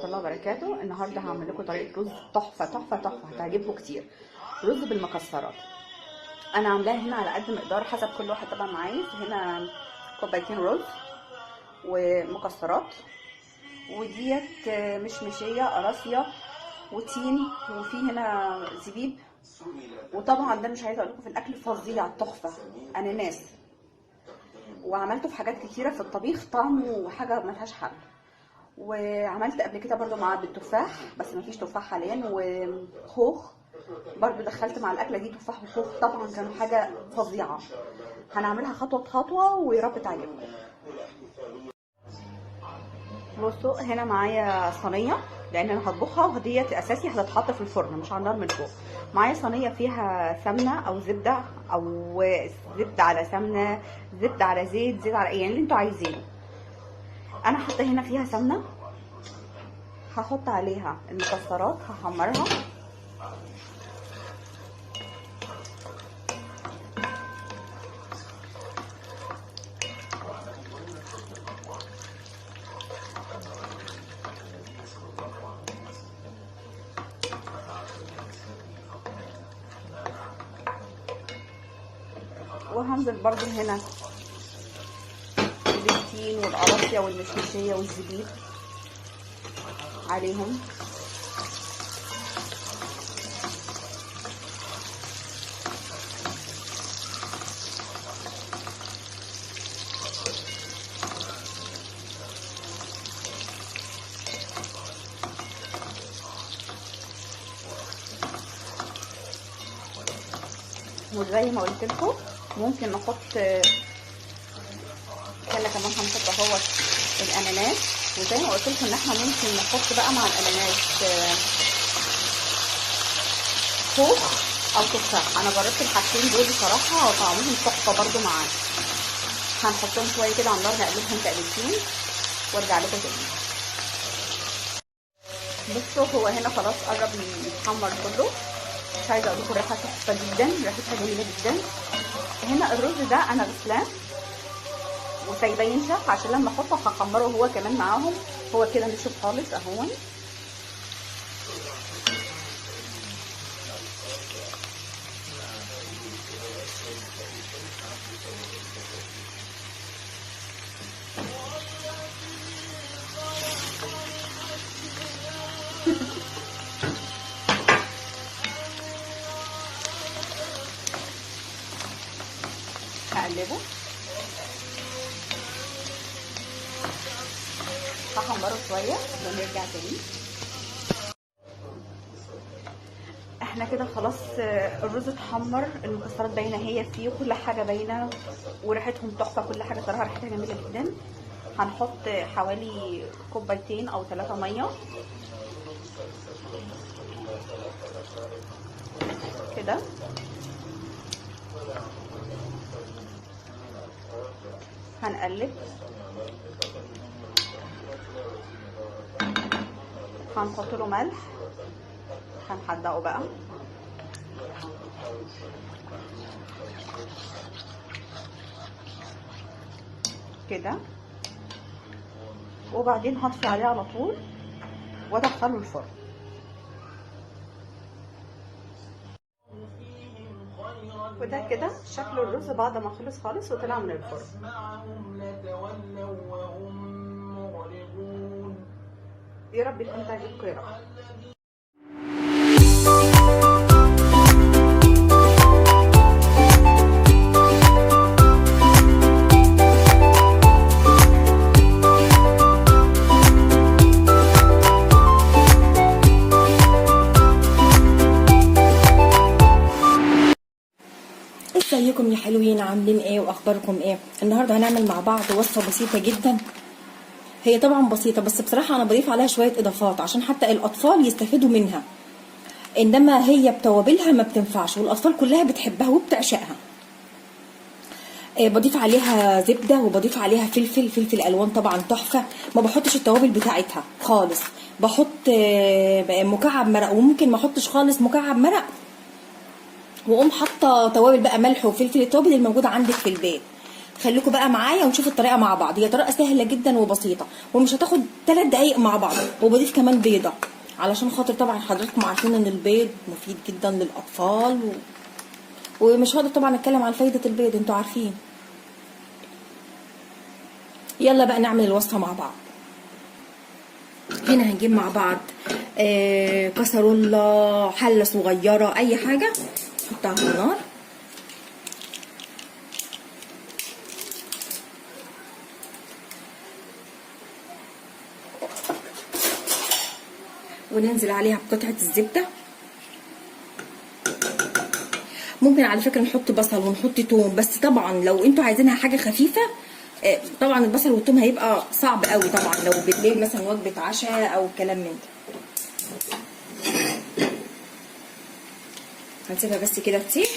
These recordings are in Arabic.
الله وبركاته. النهارده هعمل لكم طريقه رز تحفه تحفه تحفه، هتعجبكم كتير. رز بالمكسرات. انا عاملاها هنا على قد مقدار حسب كل واحد طبعا عايز. هنا كوبايتين رز ومكسرات، وديت مشمشيه قراصيه وتين، وفي هنا زبيب، وطبعا ده مش عايزه اقول لكم في الاكل فظيع تحفه، اناناس. وعملته في حاجات كتيره في الطبيخ، طعمه حاجه ملهاش حل. وعملت قبل كده برضو معاه بالتفاح، بس مفيش تفاح حاليا، وخوخ برضو دخلت مع الاكله دي تفاح وخوخ، طبعا كانوا حاجه فظيعه. هنعملها خطوه بخطوه ويا رب تعجبكم. بصوا هنا معايا صينيه، لان انا هطبخها وديت اساسي هتتحط في الفرن مش على النار من فوق. معايا صينيه فيها سمنه او زبده، او زبده على سمنه، زبده على زيت، زيت على يعني اللي انتوا عايزينه. انا حاطه هنا فيها سمنه، هحط عليها المكسرات هحمرها، وهنزل برضو هنا بالتين والقراصية والمشمشية والزبيب عليهم. وزي ما قلت لكم ممكن نحط حله كمان، هنحط اهوت الاناناس. وزي ما قلت لكم ان احنا ممكن نحط بقى مع الاناناس خوخ او تفاح. انا جربت الحاجتين دول بصراحه وطعمهم تحفه برده معاه. هنحطهم شويه كده على النار، نقلبهم تقليبتين وارجع لكم تاني. بصوا هو هنا خلاص قرب يتحمر كله. مش عايزه اقول لكم ريحه تحفه جدا، ريحتها جميله جدا. هنا الرز ده انا غسلاه وسايباه ينشف عشان لما احطه هحمره هو كمان معاهم. هو كده نشف خالص اهون. هقلبه، هحمره شويه ونرجع تاني. احنا كده خلاص الرز اتحمر، المكسرات باينه هي فيه وكل حاجه باينه، وريحتهم تحفه، كل حاجه صراحه ريحتها جميله جدا. هنحط حوالي كوبايتين او 3 ميه كده. هنقلب، هنحط له ملح، هنحدقه بقى كده، وبعدين هطفي عليه على طول وادخله الفرن. وده كده شكل الرز بعد ما خلص خالص وطلع من الفرن. يا رب يكون تعجبكم يا رب. ازيكم يا حلوين، عاملين ايه واخباركم ايه؟ النهارده هنعمل مع بعض وصفه بسيطه جدا. هي طبعا بسيطه بس بصراحه انا بضيف عليها شويه اضافات عشان حتى الاطفال يستفيدوا منها، انما هي بتوابلها ما بتنفعش والاطفال كلها بتحبها وبتعشقها. بضيف عليها زبده وبضيف عليها فلفل الوان طبعا تحفه. ما بحطش التوابل بتاعتها خالص، بحط مكعب مرق، وممكن ما احطش خالص مكعب مرق، واقوم حاطه توابل بقى ملح وفلفل، التوابل الموجوده عندك في البيت. خليكم بقى معايا ونشوف الطريقه مع بعض. هي طريقه سهله جدا وبسيطه ومش هتاخد 3 دقايق مع بعض. وبضيف كمان بيضه علشان خاطر طبعا حضراتكم عارفين ان البيض مفيد جدا للاطفال ومش هقدر طبعا اتكلم عن فايده البيض، انتوا عارفين. يلا بقى نعمل الوصفه مع بعض. هنا هنجيب مع بعض كسرولة، حله صغيره، اي حاجه نحطها على النار. وننزل عليها بقطعه الزبده. ممكن على فكره نحط بصل ونحط توم، بس طبعا لو انتوا عايزينها حاجه خفيفه طبعا البصل والثوم هيبقى صعب قوي طبعا لو بالليل مثلا وجبه عشاء او كلام من ده. هنسيبها بس كده تسيح.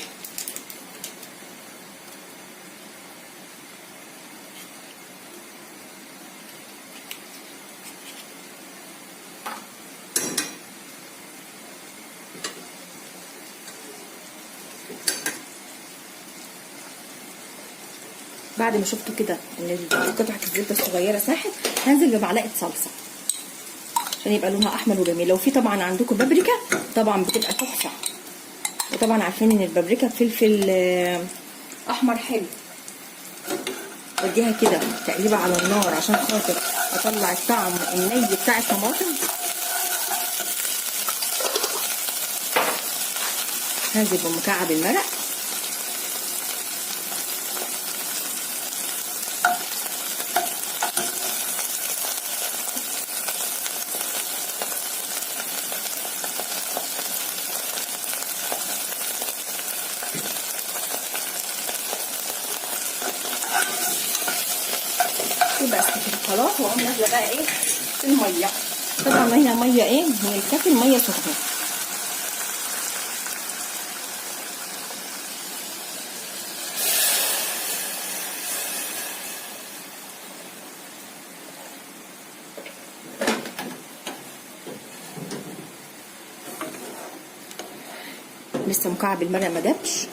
بعد ما شفتوا كده ان قطعه الزبده الصغيره ساحت، هنزل بمعلقه صلصه عشان يبقى لونها احمر وجميل. لو في طبعا عندكم بابريكا طبعا بتبقى تحفه، وطبعا عارفين ان البابريكا فلفل احمر حلو. بديها كده تقليبه على النار عشان خاطر اطلع الطعم الني بتاع الطماطم. هنزل بمكعب المرق. وبس كده خلاص. واقوم نازله بقى ايه الميه. طبعا هنا ميه ايه من الكافي، الميه سخنه. لسه مكعب المرق ما دابش.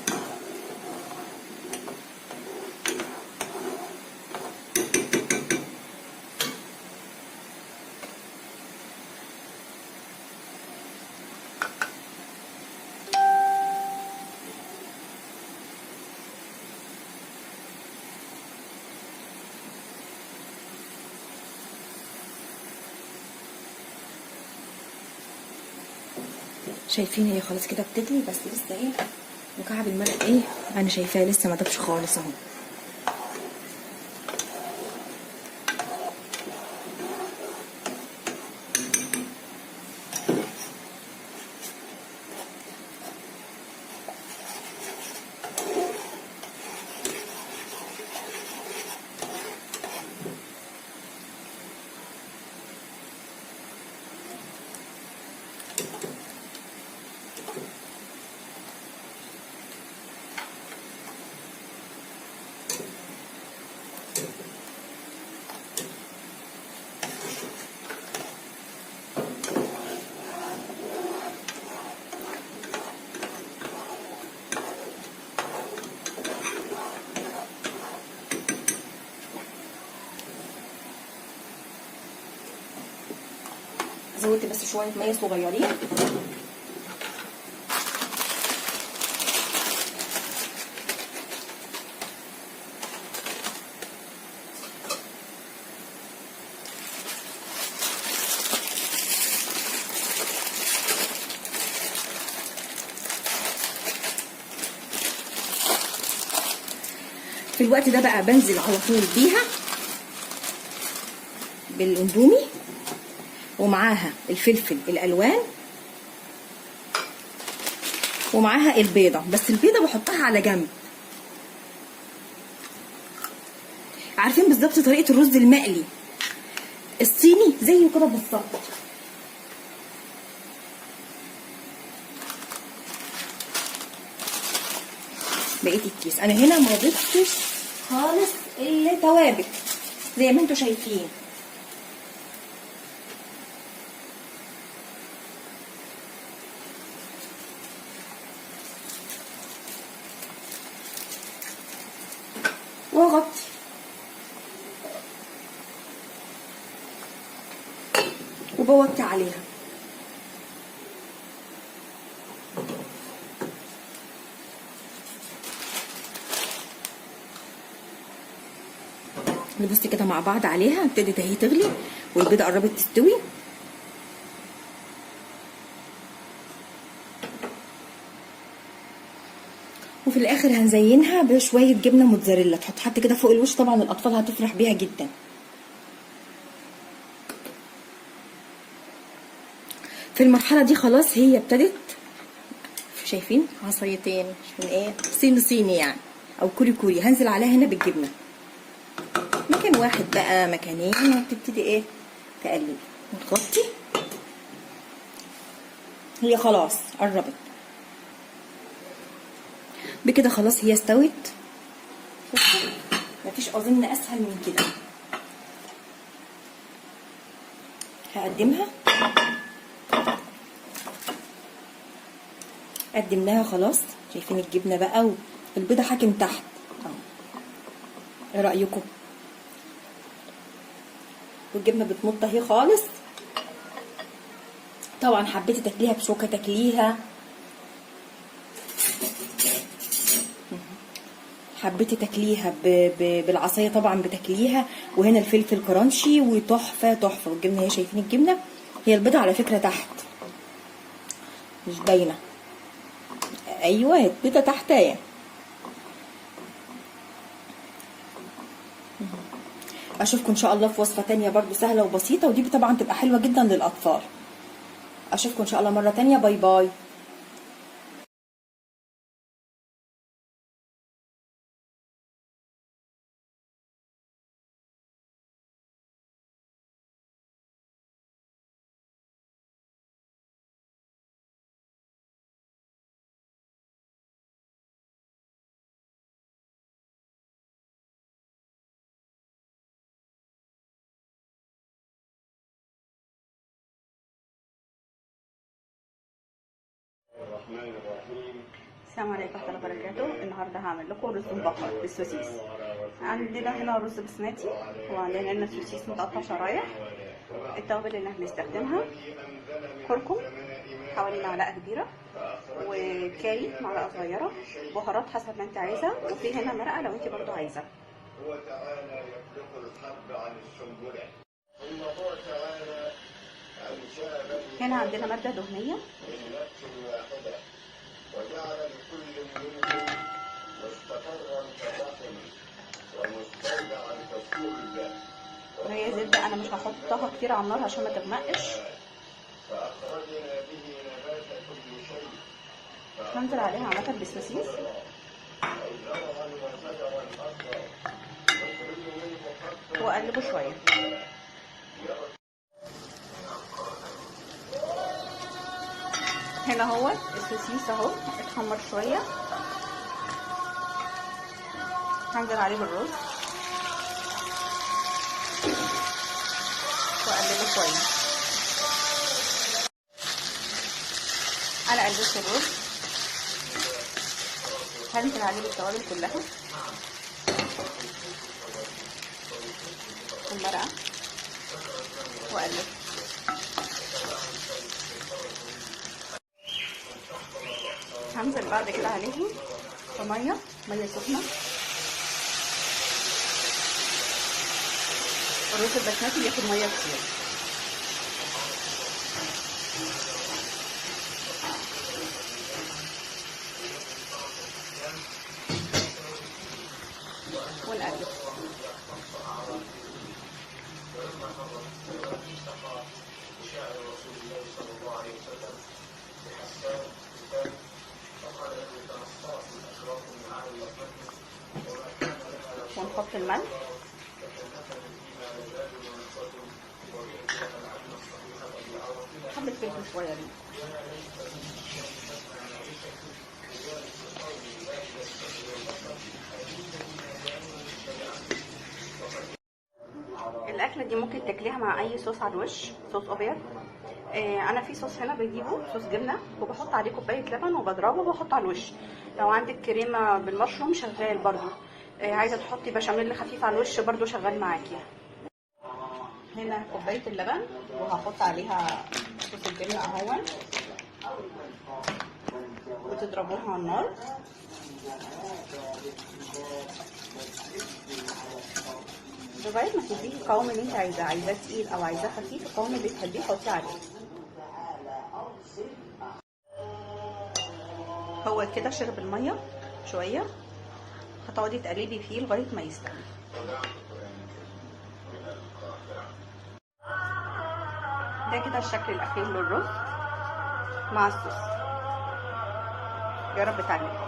شايفين هي خلاص كده بتغلي، بس لسه ايه مكعب المرق ايه انا شايفاه لسه ما دابش خالص اهو. زودت بس شويه ميه صغيرين. في الوقت ده بقى بنزل على طول بيها بالاندومي ومعاها الفلفل الالوان ومعاها البيضه، بس البيضه بحطها على جنب. عارفين بالظبط طريقه الرز المقلي الصيني زيه كده بالظبط. بقيت الكيس انا هنا ما ضفتش خالص التوابل زي ما انتوا شايفين. واغطي وبوطي عليها. نبص كده مع بعض عليها، ابتدت اهي تغلي والبيضه قربت تستوي. وفي الاخر هنزينها بشويه جبنه موتزاريلا، تحط حتى كده فوق الوش، طبعا الاطفال هتفرح بيها جدا. في المرحله دي خلاص هي ابتدت، شايفين عصايتين من ايه، صيني يعني او كوري كوري. هنزل عليها هنا بالجبنه، مكان واحد بقى مكانين، وتبتدي ايه تقلبي وتغطي. هي خلاص قربت بكده، خلاص هي استوت. مفيش اظن اسهل من كده. هقدمها، قدمناها خلاص. شايفين الجبنه بقى والبيضه حاكم تحت اهو. ايه رايكم؟ والجبنه بتمط اهي خالص. طبعا حبيتي تاكليها بشوكه تاكليها، حبيتي تاكليها بالعصايه طبعا بتاكليها. وهنا الفلفل كرانشي وتحفه تحفه. والجبنه اهي، شايفين الجبنه، هي البيضه على فكره تحت مش باينه. ايوه البيضه تحت اهي. اشوفكم ان شاء الله في وصفه تانية برضو سهله وبسيطه، ودي طبعا تبقى حلوه جدا للاطفال. اشوفكم ان شاء الله مره تانية. باي باي. السلام عليكم ورحمه الله وبركاته. النهارده هعمل لكم رز مبكر بالسوسيس. عندنا هنا رز بسمتي، وعندنا هنا سوسيس متقطع شرايح. التوابل اللي هنستخدمها كركم حوالي معلقه كبيره، وكاري معلقه صغيره، بهارات حسب ما انت عايزه، وفي هنا مرقه لو انت برضو عايزه. هنا عندنا ماده دهنيه، وجعل لكل منهم مستقرا كالرحم ومستودعا كالصلب. وهي زبده انا مش هحطها كتير على النار عشان ما تغمقش. فاخرجنا به نبات كل شيء. هنزل عليها عامه بالسوسيس واقلبه شويه. هنا هو السوسيس اهو اتحمر شويه. هنزل عليه بالرز واقلبه كويس. انا قلبت الرز، هنزل عليه بالتوابل كلها والمرقه واقلب. هنزل بعد كده عليهم بميه سخنه. الرز البسمتي بياخد ميه كتير. ونقلب. ونحط الملح حبة فلفل صغيرين. الاكله دي ممكن تاكليها مع اي صوص على الوش، صوص ابيض. انا في صوص هنا بجيبه صوص جبنه، وبحط عليه كوبايه لبن وبضربه وبحطه على الوش. لو عندك كريمه بالمشروم شغال برضو. عايزه تحطي بشاميل خفيف على الوش برضو شغال معاكي. هنا كوبايه اللبن، وهحط عليها صوص البنة اهون، وتضربوها على النار. لغايه ما تديه القوام اللي انت عايزاه تقيل او عايزاه خفيف، القوام اللي تحبيه حطي عليه. هو كده شرب الميه شويه، هتقعدي تقلبي فيه لغايه ما يستوي. ده كده الشكل الاخير للرز مع الصوص. يا رب تعجبكم.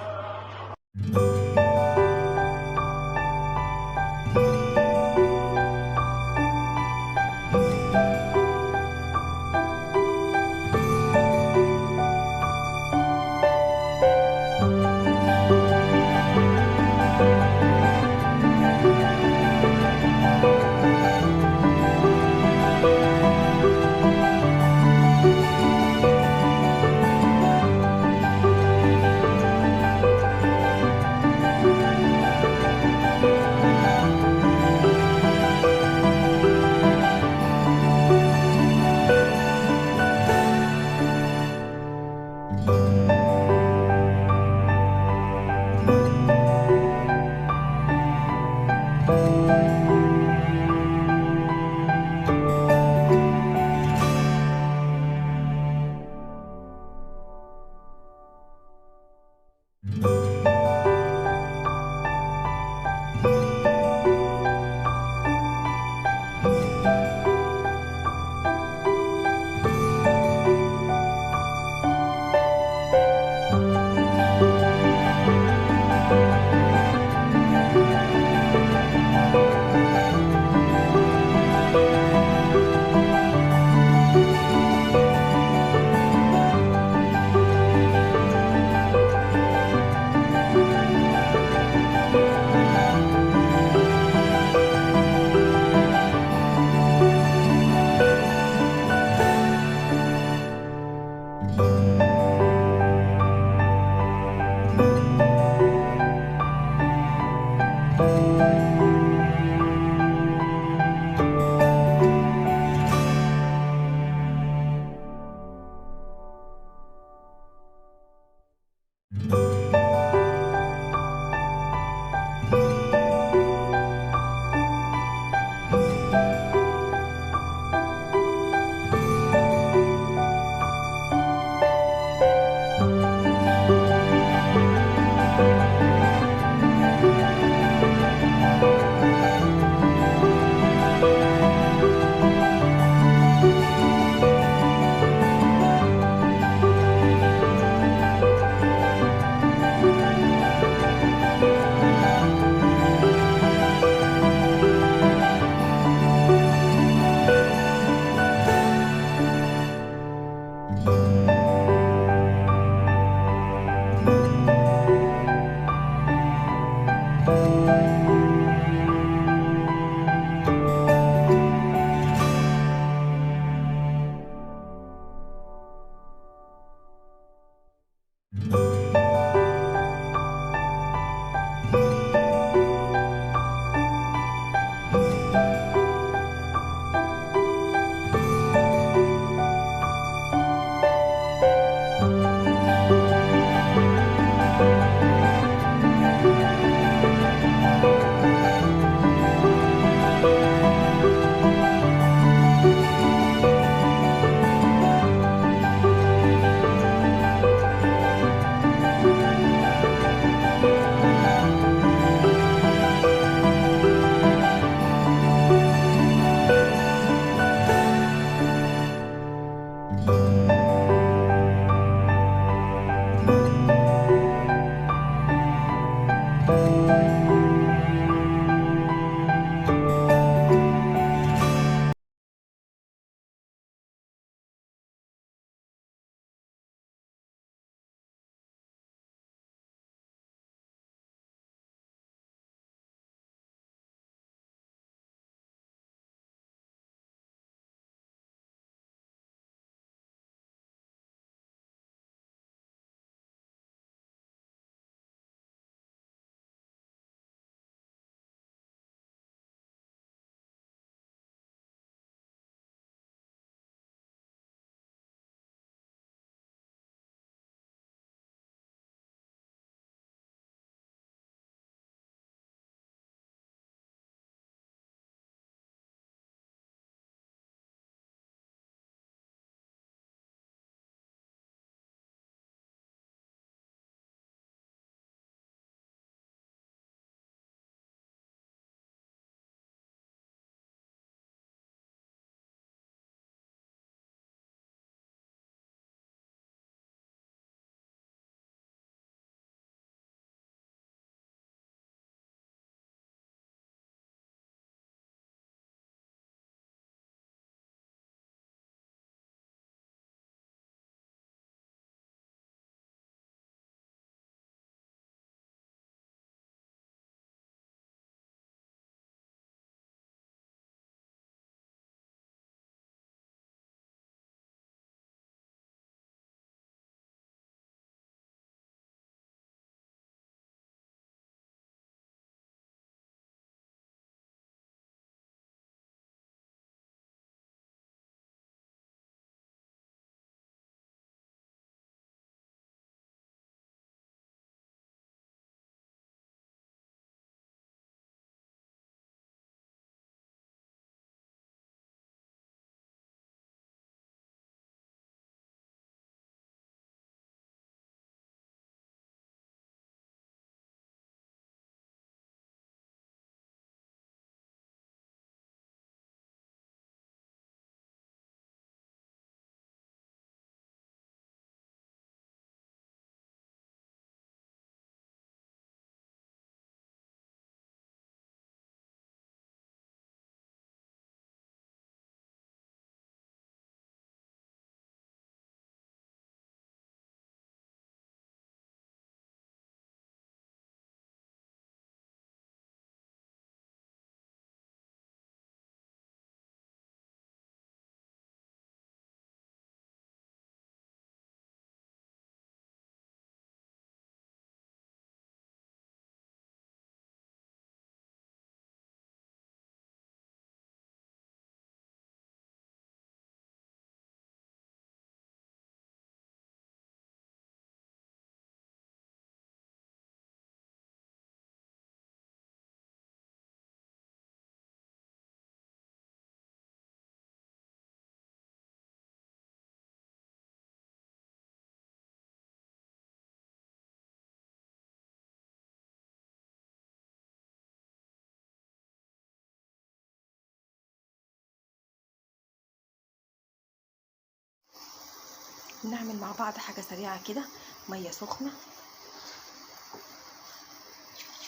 نعمل مع بعض حاجة سريعة كده. مية سخنة،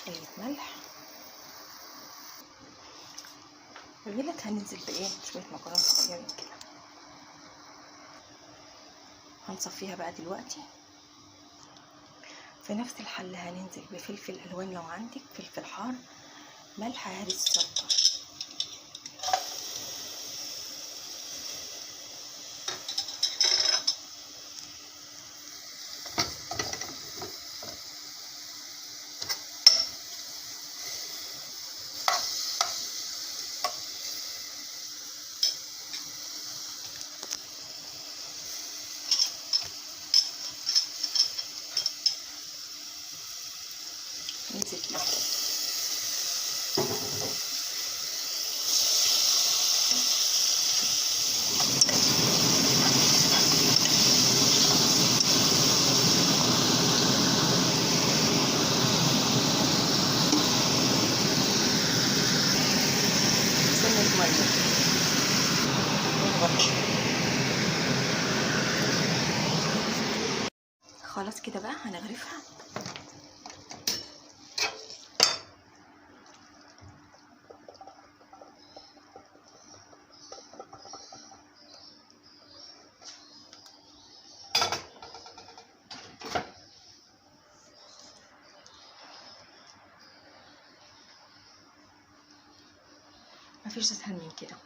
شوية ملح، ويلك هننزل بايه شوية مكرونة صغيرين كده. هنصفيها بقى دلوقتي. في نفس الحلة هننزل بفلفل الوان لو عندك فلفل حار، ملح، هرس، شطة. ننزل فيها. سن المية ونغطي. خلاص كده بقى هنغرفها. مفيش اسهل من كده.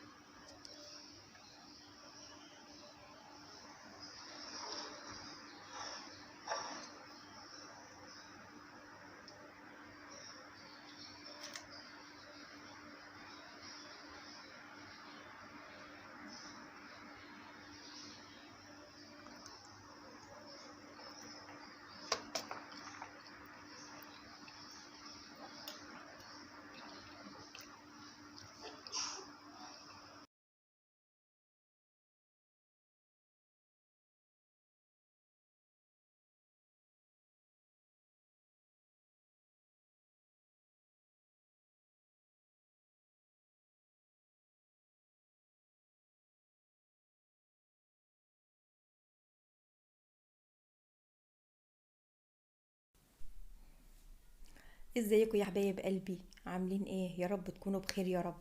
ازيكم يا حبايب قلبي، عاملين ايه؟ يا رب تكونوا بخير يا رب.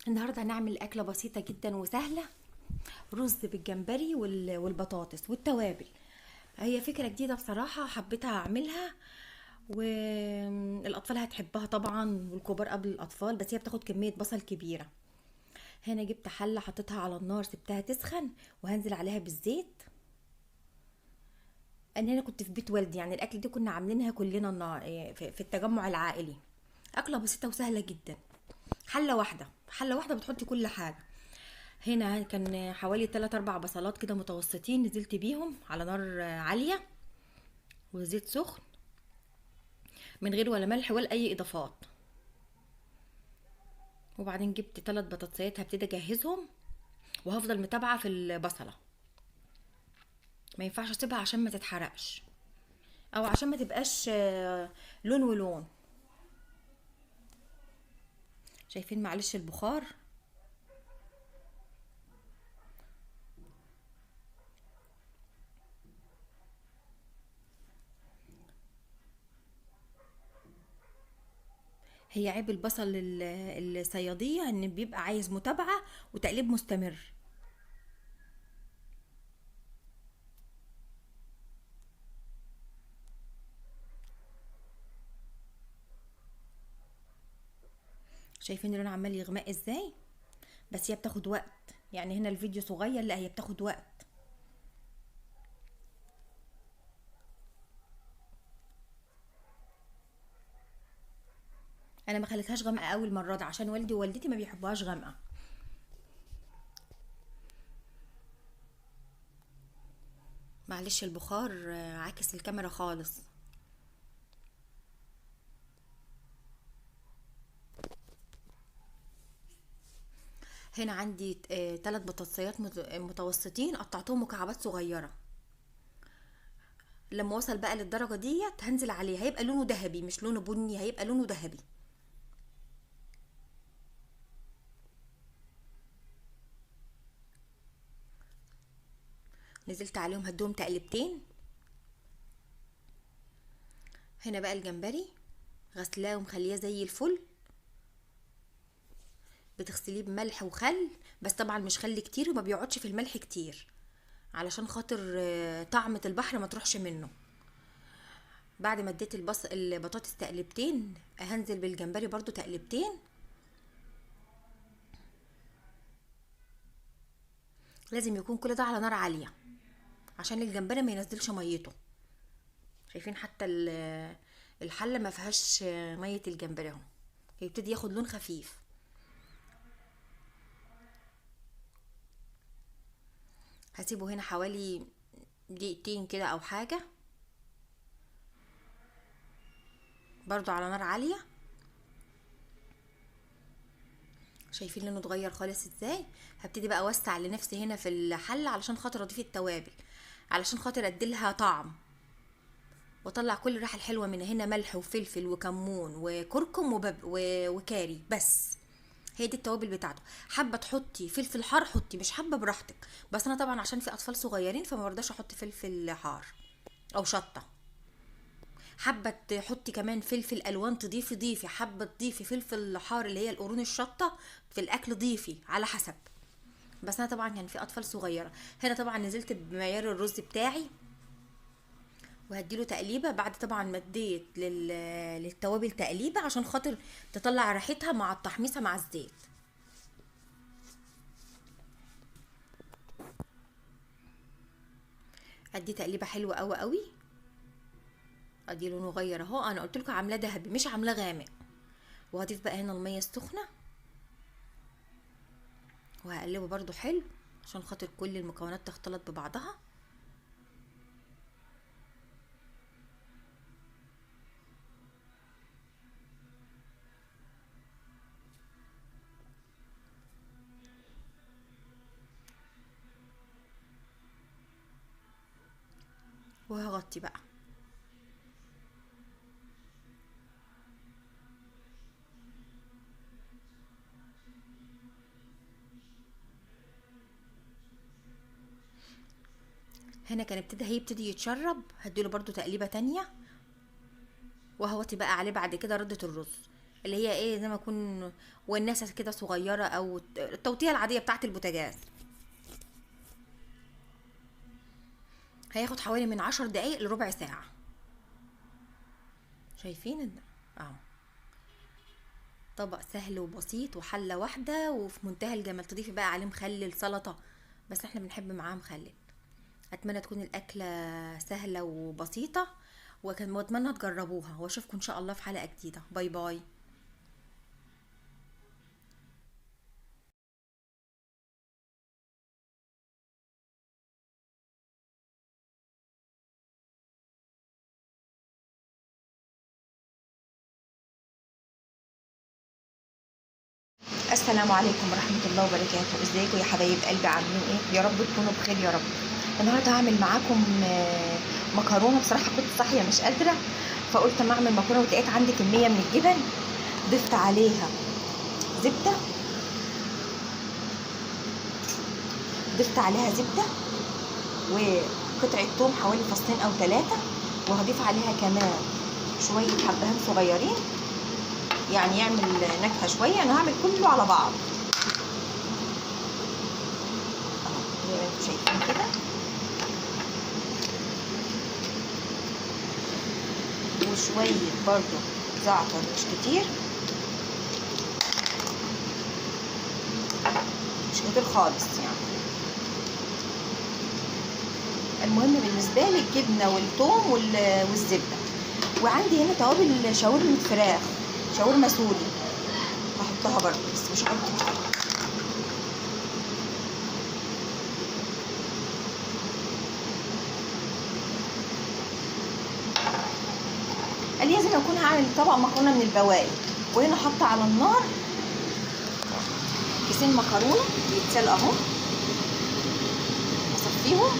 النهارده هنعمل اكله بسيطه جدا وسهله، رز بالجمبري والبطاطس والتوابل. هي فكره جديده بصراحه، حبيتها اعملها والاطفال هتحبها طبعا، والكبار قبل الاطفال، بس هي بتاخد كميه بصل كبيره. هنا جبت حله حطيتها على النار، سبتها تسخن وهنزل عليها بالزيت. انا كنت في بيت والدي، يعني الاكل دي كنا عاملينها كلنا في التجمع العائلي. اكله بسيطه وسهله جدا. حله واحده بتحطي كل حاجه. هنا كان حوالي 3 4 بصلات كده متوسطين، نزلت بيهم على نار عاليه وزيت سخن، من غير ولا ملح ولا اي اضافات. وبعدين جبت 3 بطاطسيات هبتدي اجهزهم، وهفضل متابعه في البصله. ما ينفعش اسيبها عشان ما تتحرقش، او عشان ما تبقاش لون ولون. شايفين معلش البخار؟ هي عيب البصل الصيادية ان بيبقى عايز متابعة وتقليب مستمر. شايفين اللون عمال يغمق ازاي؟ بس هي بتاخد وقت، يعني هنا الفيديو صغير، لا هي بتاخد وقت. انا ما خليتهاش غامقه قوي المره دي عشان والدي ووالدتي ما بيحبوهاش غامقه. معلش البخار عاكس الكاميرا خالص. هنا عندي 3 بطاطسيات متوسطين، قطعتهم مكعبات صغيره. لما وصل بقى للدرجه ديت هنزل عليه، هيبقى لونه ذهبي مش لونه بني، هيبقى لونه ذهبي. نزلت عليهم هدوهم تقلبتين. هنا بقى الجمبري غسلاه ومخليه زي الفل. بتغسليه بملح وخل، بس طبعا مش خل كتير وما بيقعدش في الملح كتير علشان خاطر طعمة البحر ما تروحش منه. بعد ما اديت البطاطس تقلبتين، هنزل بالجمبري برضو تقلبتين. لازم يكون كل ده على نار عالية عشان الجمبري ما ينزلش ميته. شايفين حتى الحلة ما فيهاش مية الجمبري اهو، يبتدي ياخد لون خفيف. هسيبه هنا حوالي دقيقتين كده او حاجة، برضو على نار عالية. شايفين لونه اتغير خالص ازاي. هبتدي بقى اوسع لنفسي هنا في الحلة علشان خاطر اضيف التوابل، علشان خاطر اديلها طعم واطلع كل الريحه الحلوه منها. هنا ملح وفلفل وكمون وكركم وكاري، بس هي دي التوابل بتاعته. حابه تحطي فلفل حار حطي، مش حابه براحتك. بس انا طبعا عشان في اطفال صغيرين فما برضاش احط فلفل حار او شطه. حابه تحطي كمان فلفل الوان ضيفي. حابه تضيفي فلفل حار اللي هي القرون الشطه في الاكل ضيفي، على حسب. بس انا طبعا كان في اطفال صغيره. هنا طبعا نزلت بمعيار الرز بتاعي وهديله تقليبه. بعد طبعا ما اديت للتوابل تقليبه عشان خاطر تطلع ريحتها مع التحميصه مع الزيت. ادي تقليبه حلوه قوي قوي. ادي لونه غير اهو، انا قلت لكم عاملاه ذهبي مش عاملاه غامق. وهضيف بقى هنا الميه السخنه وهقلبه برده حلو عشان خاطر كل المكونات تختلط ببعضها. وهغطي بقى. هنا كان هيبتدي يتشرب، هديله برضو تقليبه تانية وهوطي بقى عليه. بعد كده ردة الرز اللي هي ايه، زي ما اكون والناس كده صغيره، او التوطيه العاديه بتاعه البوتاجاز. هياخد حوالي من 10 دقايق لربع ساعه. شايفين اهو، طبق سهل وبسيط وحله واحده وفي منتهى الجمال. تضيفي بقى عليه مخلل سلطه، بس احنا بنحب معاه مخلل. اتمنى تكون الاكله سهله وبسيطه، واتمنى تجربوها، واشوفكم ان شاء الله في حلقه جديده. باي باي. السلام عليكم ورحمه الله وبركاته. ازيكم يا حبايب قلبي، عاملين ايه؟ يا رب تكونوا بخير يا رب. النهارده هعمل معاكم مكرونه. بصراحه كنت صاحيه مش قادره، فقلت اما اعمل مكرونه. ولقيت عندي كميه من الجبن، ضفت عليها زبده، وقطعه ثوم حوالي فصين او 3، وهضيف عليها كمان شويه حبهان صغيرين يعني يعمل نكهه شويه. انا هعمل كله على بعض اهو زي ما انتم شايفين كده. وشويه برضو زعتر مش كتير، مش كتير خالص يعني. المهم بالنسبه لي الجبنه والثوم والزبده. وعندي هنا توابل شاورما فراخ، شاورما سوري، هحطها برضه بس مش هحط كتير. قال لازم اكون هعمل طبق مكرونه من البواقي. وهنا حاطه على النار كيسين مكرونه بيتسلق اهو، اصفيهم.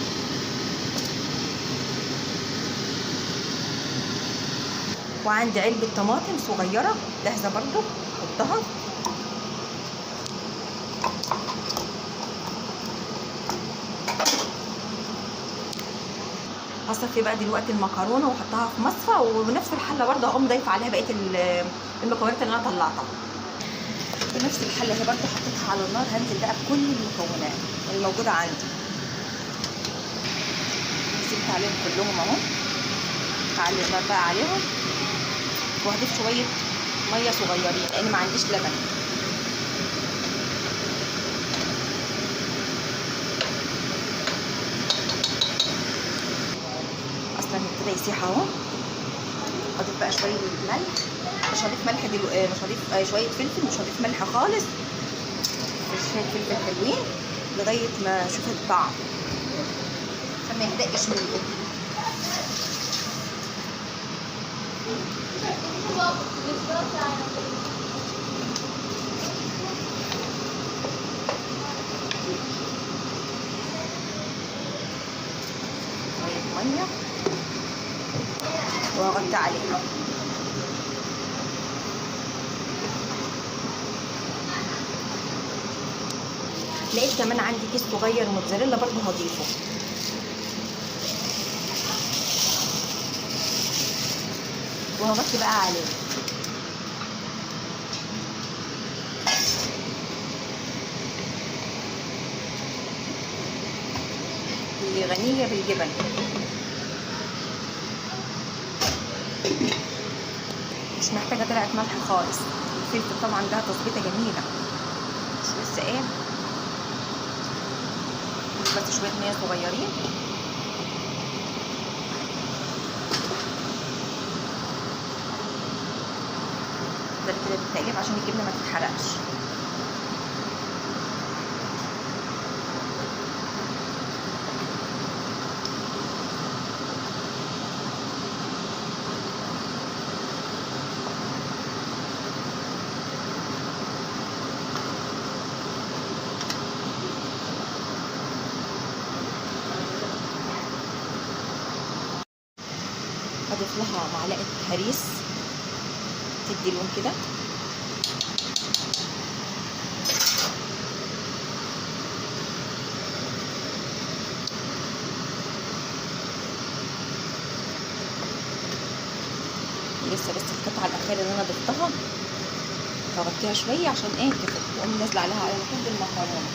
وعندي علبه طماطم صغيره جاهزه برضو، احطها. هصفي بقى دلوقتي المكرونه واحطها في مصفى، ونفس الحله برده هقوم ضايفه عليها بقيه المكونات اللي انا طلعتها. في نفس الحله هي برده حطيتها على النار، هنزل بقى بكل المكونات الموجوده عندي. نزلت عليهم كلهم اهو، هعلي النار بقى عليهم، وهضيف شويه ميه صغيرين لان ما عنديش لبن. اصلا ابتدى يسيح اهو. هضيف بقى شويه ملح، مش هضيف ملح مش هضيف شويه فلفل، مش هضيف ملح خالص، شويه فلفل حلوين لغايه ما اشوف الطعم عشان ما يحدقش منه. شويه ميه وهغطي عليها. لقيت كمان عندي كيس صغير موتزاريلا برضه هضيفه. وهغطي بقى عليه. هي غنية بالجبن. مش محتاجة طلعت ملح خالص. الفلفل طبعا ده تظبيطة جميلة، بس لسه ايه، بس شوية مية صغيرين. ده كده بالتقليب عشان الجبنة ما تتحرقش. هضيف لها معلقة هريس تدي لون كده. لسه بس القطعة الأخيرة اللي أنا ضفتها هغطيها شوية عشان ايه تفك، واقوم نازلة عليها على طول بالمكرونة.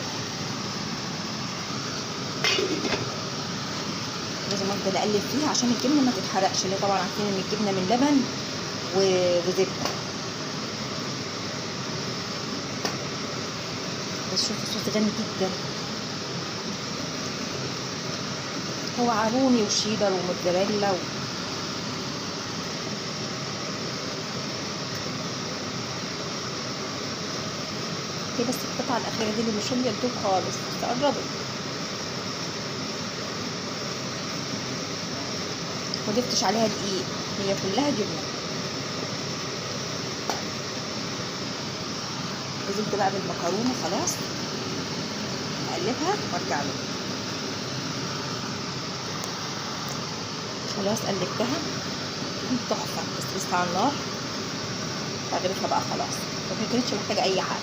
لازم افضل اقلب فيها عشان الجبنه ما تتحرقش، اللي طبعا عارفين ان الجبنه من لبن وزبده. بس شوفوا الصوص غني جدا، هو عرومي وشيدر وموتزاريلا دي بس القطعه الاخيره دي اللي مش راضيه تدوب خالص، تقربت. مضفتش عليها دقيق، هي كلها جبنه. نزلت بقى بالمكرونه خلاص، اقلبها وارجع له. خلاص قلبتها تحفه، بس لسه على النار. اغرفها بقى خلاص، ما كانتش محتاجه اي حاجه.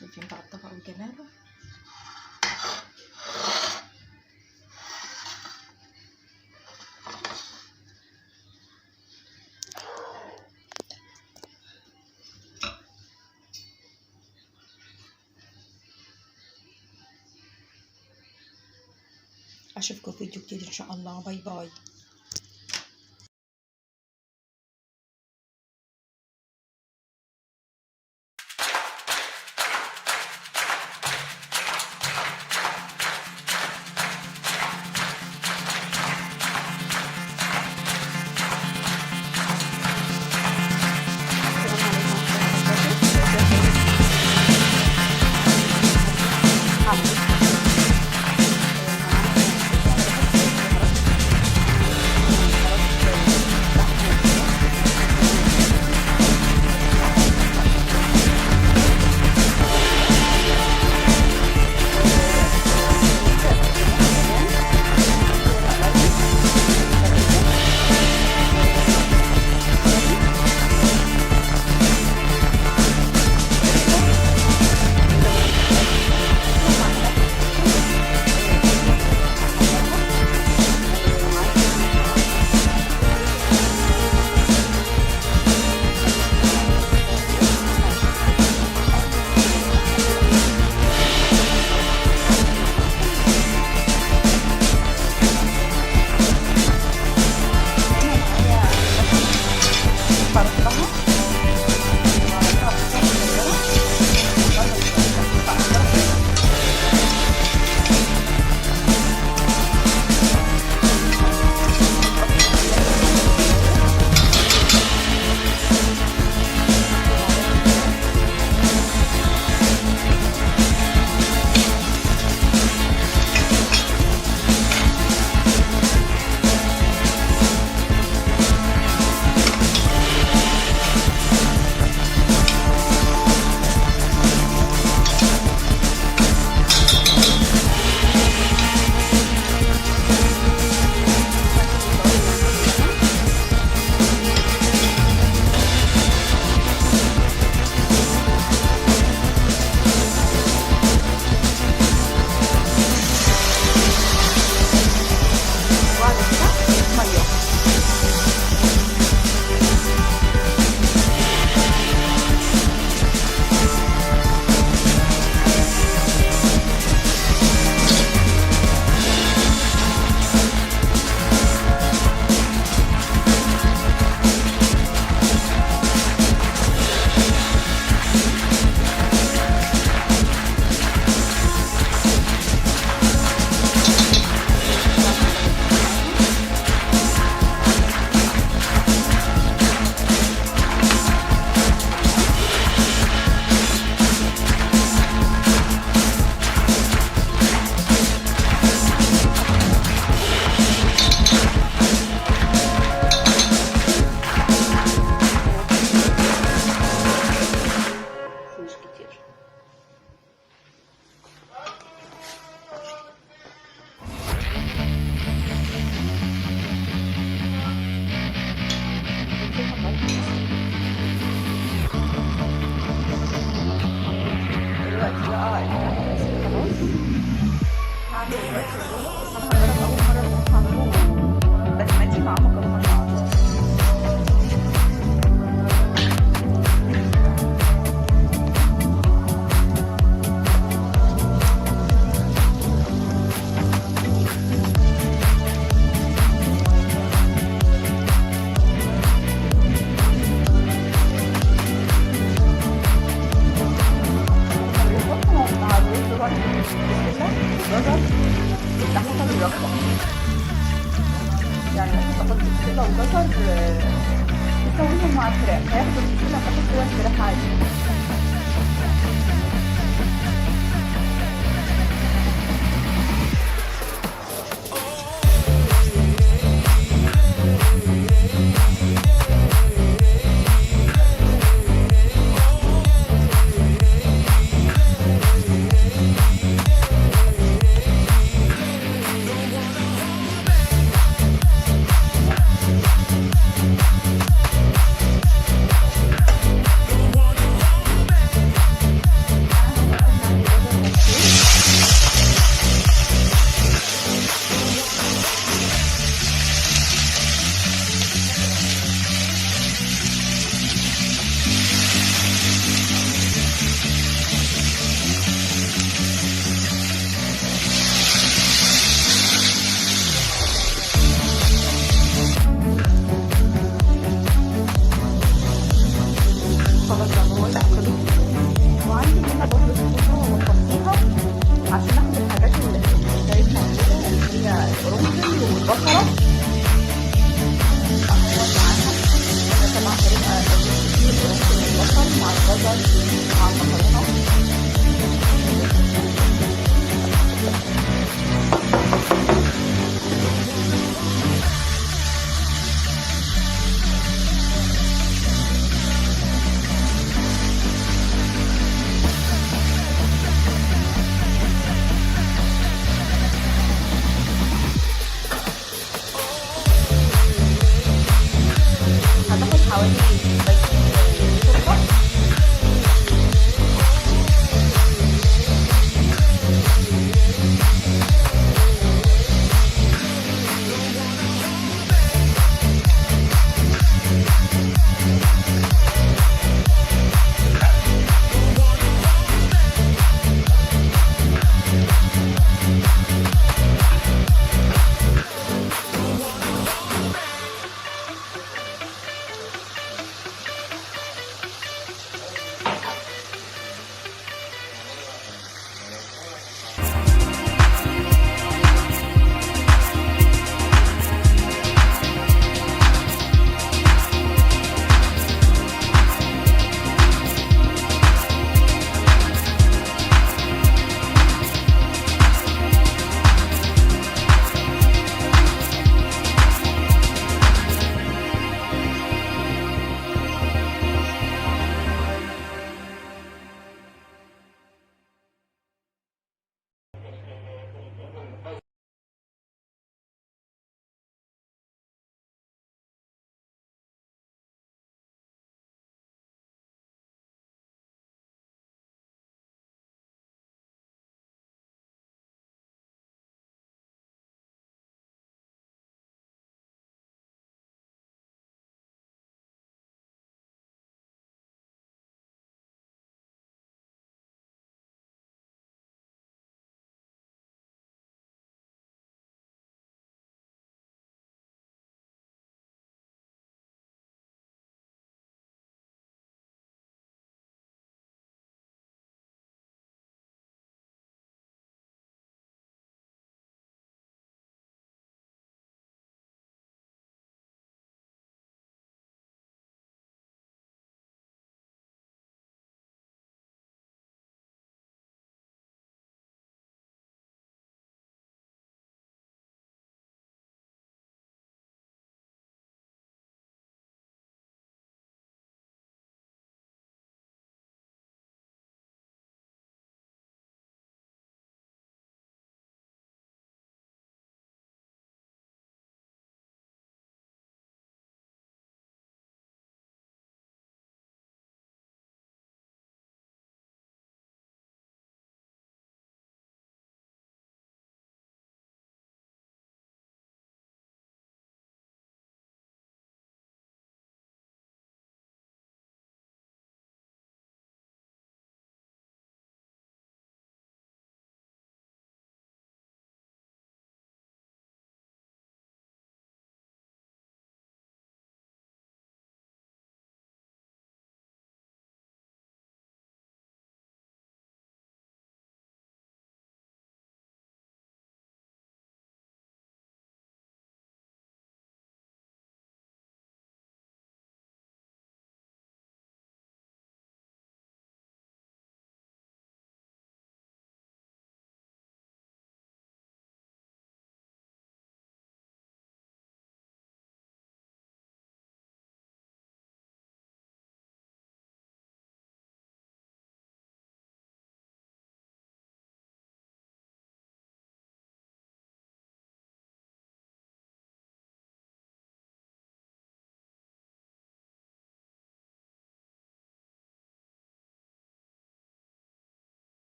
شايفين بقى الطبق وجماله. اشوفكم في فيديو جديد ان شاء الله. باي باي. هياخد التتبيله هتاخد كده الفراخ عادي. خلاص بقى هو خلص. وعندي هنا برضه السلطه وبصفيها عشان ناخد الحاجات اللي بتاعتنا كده اللي هي القرنفل والبصله اهو معاها. ده طبعا طريقه تجيب القرنفل والبصل مع الجزر